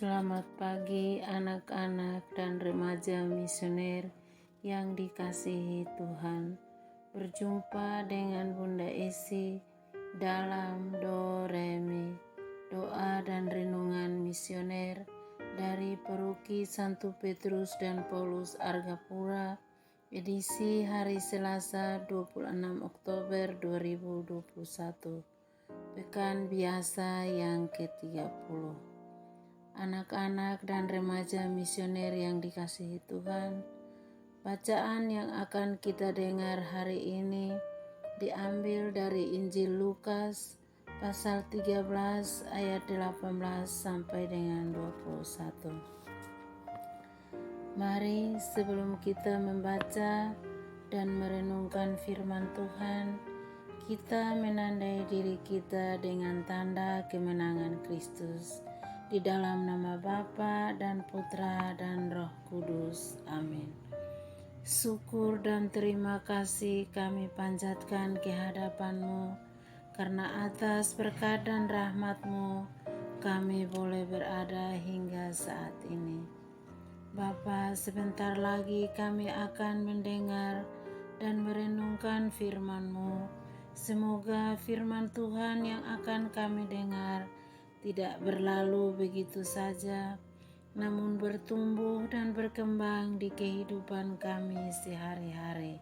Selamat pagi anak-anak dan remaja misioner yang dikasihi Tuhan. Berjumpa dengan Bunda Esi dalam Do Re Mi, doa dan renungan misioner dari Paroki Santo Petrus dan Paulus Argapura, edisi hari Selasa 26 Oktober 2021, Pekan Biasa yang ke-30. Anak-anak dan remaja misioner yang dikasihi Tuhan, bacaan yang akan kita dengar hari ini diambil dari Injil Lukas pasal 13 ayat 18 sampai dengan 21. Mari sebelum kita membaca dan merenungkan firman Tuhan, kita menandai diri kita dengan tanda kemenangan Kristus. Di dalam nama Bapa dan Putra dan Roh Kudus. Amin. Syukur dan terima kasih kami panjatkan ke hadapan-Mu, karena atas berkat dan rahmat-Mu kami boleh berada hingga saat ini. Bapa, sebentar lagi kami akan mendengar dan merenungkan firman-Mu. Semoga firman Tuhan yang akan kami dengar tidak berlalu begitu saja, namun bertumbuh dan berkembang di kehidupan kami sehari-hari.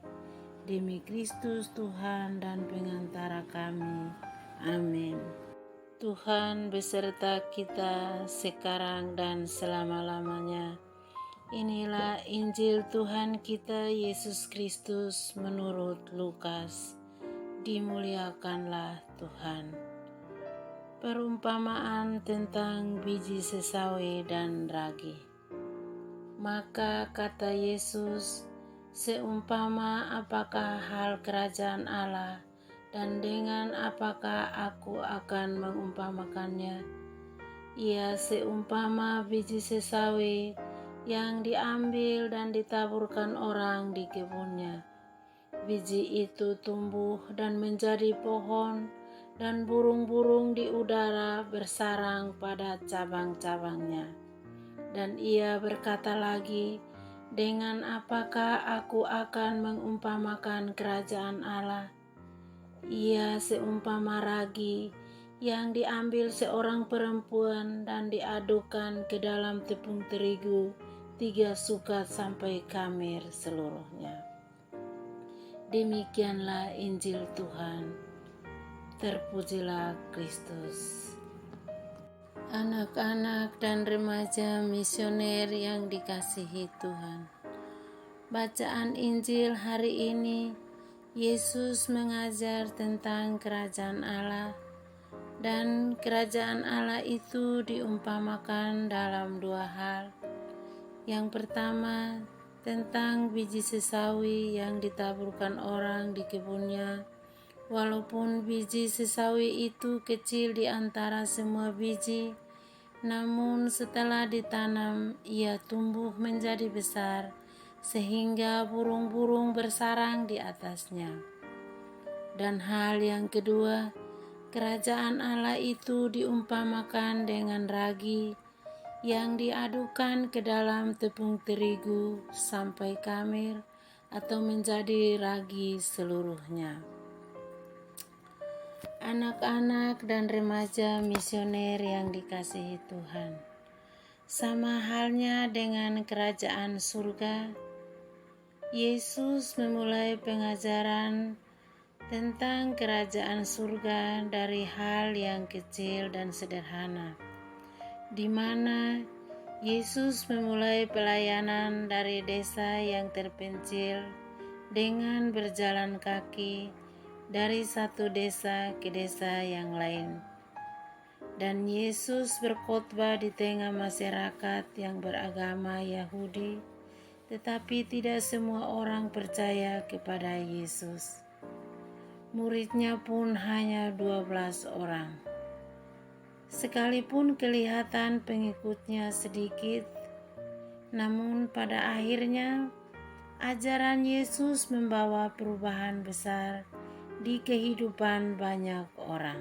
Demi Kristus Tuhan dan pengantara kami. Amin. Tuhan beserta kita sekarang dan selama-lamanya. Inilah Injil Tuhan kita Yesus Kristus menurut Lukas. Dimuliakanlah Tuhan. Perumpamaan tentang biji sesawi dan ragi. Maka kata Yesus, seumpama apakah hal kerajaan Allah, dan dengan apakah aku akan mengumpamakannya? Ia seumpama biji sesawi yang diambil dan ditaburkan orang di kebunnya. Biji itu tumbuh dan menjadi pohon, dan burung-burung di udara bersarang pada cabang-cabangnya. Dan ia berkata lagi, dengan apakah aku akan mengumpamakan kerajaan Allah? Ia seumpama ragi yang diambil seorang perempuan dan diadukan ke dalam tepung terigu 3 sukat sampai kamir seluruhnya. Demikianlah Injil Tuhan. Terpujilah Kristus. Anak-anak dan remaja misioner yang dikasihi Tuhan. Bacaan Injil hari ini, Yesus mengajar tentang kerajaan Allah, dan kerajaan Allah itu diumpamakan dalam 2 hal. Yang pertama, tentang biji sesawi yang ditaburkan orang di kebunnya. Walaupun biji sesawi itu kecil di antara semua biji, namun setelah ditanam ia tumbuh menjadi besar, sehingga burung-burung bersarang di atasnya. Dan hal yang kedua, kerajaan Allah itu diumpamakan dengan ragi yang diadukan ke dalam tepung terigu sampai kamir atau menjadi ragi seluruhnya. Anak-anak dan remaja misioner yang dikasihi Tuhan, sama halnya dengan kerajaan surga, Yesus memulai pengajaran tentang kerajaan surga dari hal yang kecil dan sederhana, di mana Yesus memulai pelayanan dari desa yang terpencil dengan berjalan kaki dari satu desa ke desa yang lain. Dan Yesus berkhotbah di tengah masyarakat yang beragama Yahudi, tetapi tidak semua orang percaya kepada Yesus. Muridnya pun hanya 12 orang. Sekalipun kelihatan pengikutnya sedikit, namun pada akhirnya ajaran Yesus membawa perubahan besar di kehidupan banyak orang.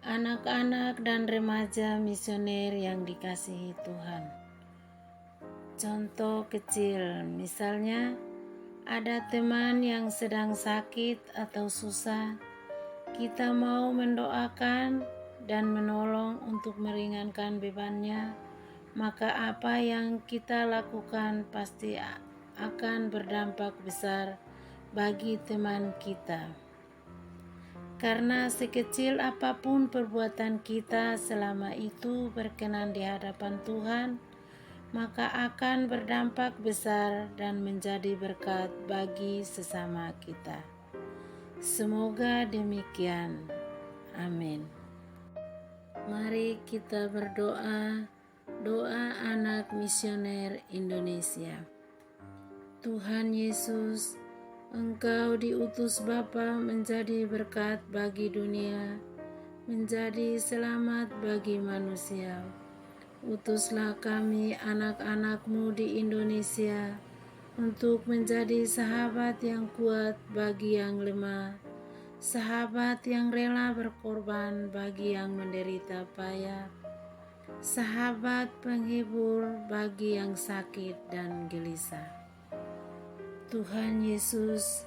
anak-anak dan remaja misioner yang dikasihi Tuhan. Contoh kecil, misalnya ada teman yang sedang sakit atau susah, kita mau mendoakan dan menolong untuk meringankan bebannya, maka apa yang kita lakukan pasti akan berdampak besar bagi teman kita. Karena sekecil apapun perbuatan kita, selama itu berkenan di hadapan Tuhan, maka akan berdampak besar dan menjadi berkat bagi sesama kita. Semoga demikian. Amin. Mari kita berdoa, doa anak misioner Indonesia. Tuhan Yesus, Engkau diutus Bapa menjadi berkat bagi dunia, menjadi selamat bagi manusia. Utuslah kami anak-anak-Mu di Indonesia untuk menjadi sahabat yang kuat bagi yang lemah, sahabat yang rela berkorban bagi yang menderita payah, sahabat penghibur bagi yang sakit dan gelisah. Tuhan Yesus,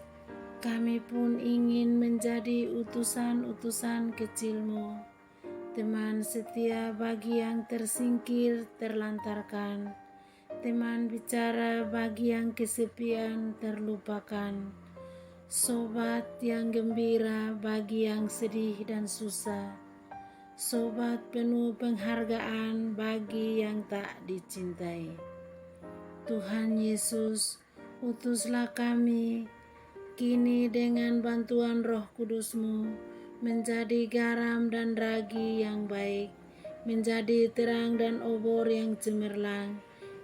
kami pun ingin menjadi utusan-utusan kecil-Mu, teman setia bagi yang tersingkir, terlantarkan, teman bicara bagi yang kesepian, terlupakan, sobat yang gembira bagi yang sedih dan susah, sobat penuh penghargaan bagi yang tak dicintai. Tuhan Yesus, utuslah kami kini dengan bantuan Roh Kudus-Mu menjadi garam dan ragi yang baik, menjadi terang dan obor yang cemerlang,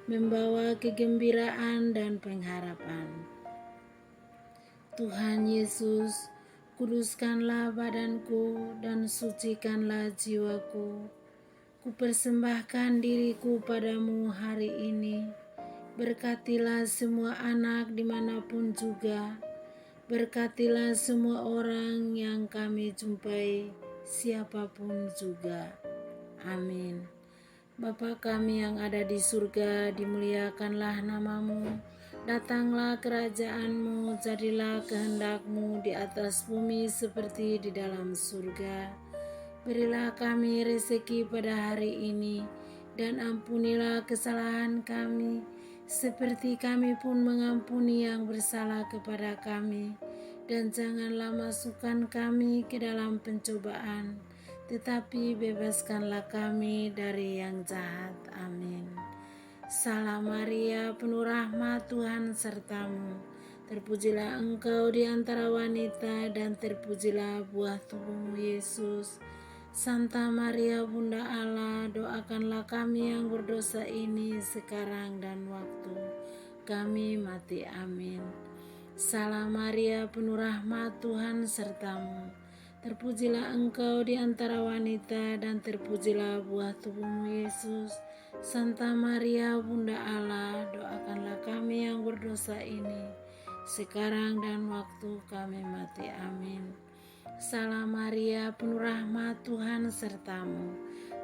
membawa kegembiraan dan pengharapan. Tuhan Yesus, kuduskanlah badanku dan sucikanlah jiwaku. Kupersembahkan diriku padamu hari ini. Berkatilah semua anak dimanapun juga. Berkatilah semua orang yang kami jumpai, siapapun juga. Amin. Bapa kami yang ada di surga, dimuliakanlah nama-Mu. Datanglah kerajaan-Mu, jadilah kehendak-Mu di atas bumi seperti di dalam surga. Berilah kami rezeki pada hari ini, dan ampunilah kesalahan kami, seperti kami pun mengampuni yang bersalah kepada kami. Dan janganlah masukkan kami ke dalam pencobaan, tetapi bebaskanlah kami dari yang jahat. Amin. Salam Maria, penuh rahmat, Tuhan sertamu. Terpujilah engkau di antara wanita, dan terpujilah buah tubuhmu Yesus. Santa Maria Bunda Allah, doakanlah kami yang berdosa ini sekarang dan waktu kami mati. Amin. Salam Maria, penuh rahmat, Tuhan sertamu. Terpujilah engkau di antara wanita, dan terpujilah buah tubuhmu Yesus. Santa Maria Bunda Allah, doakanlah kami yang berdosa ini sekarang dan waktu kami mati. Amin. Salam Maria, penuh rahmat, Tuhan sertamu.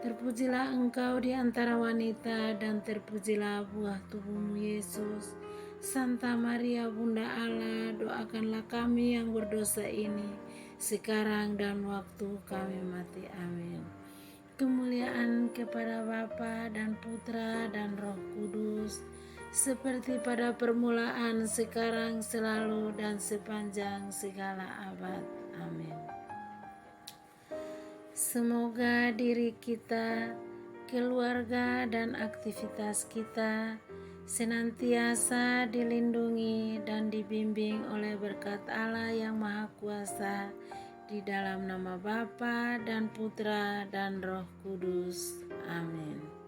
Terpujilah engkau di antara wanita, dan terpujilah buah tubuhmu Yesus. Santa Maria Bunda Allah, doakanlah kami yang berdosa ini sekarang dan waktu kami mati. Amin. Kemuliaan kepada Bapa dan Putra dan Roh Kudus, seperti pada permulaan, sekarang, selalu, dan sepanjang segala abad. Amin. Semoga diri kita, keluarga, dan aktivitas kita senantiasa dilindungi dan dibimbing oleh berkat Allah yang Maha Kuasa, di dalam nama Bapa dan Putra dan Roh Kudus. Amin.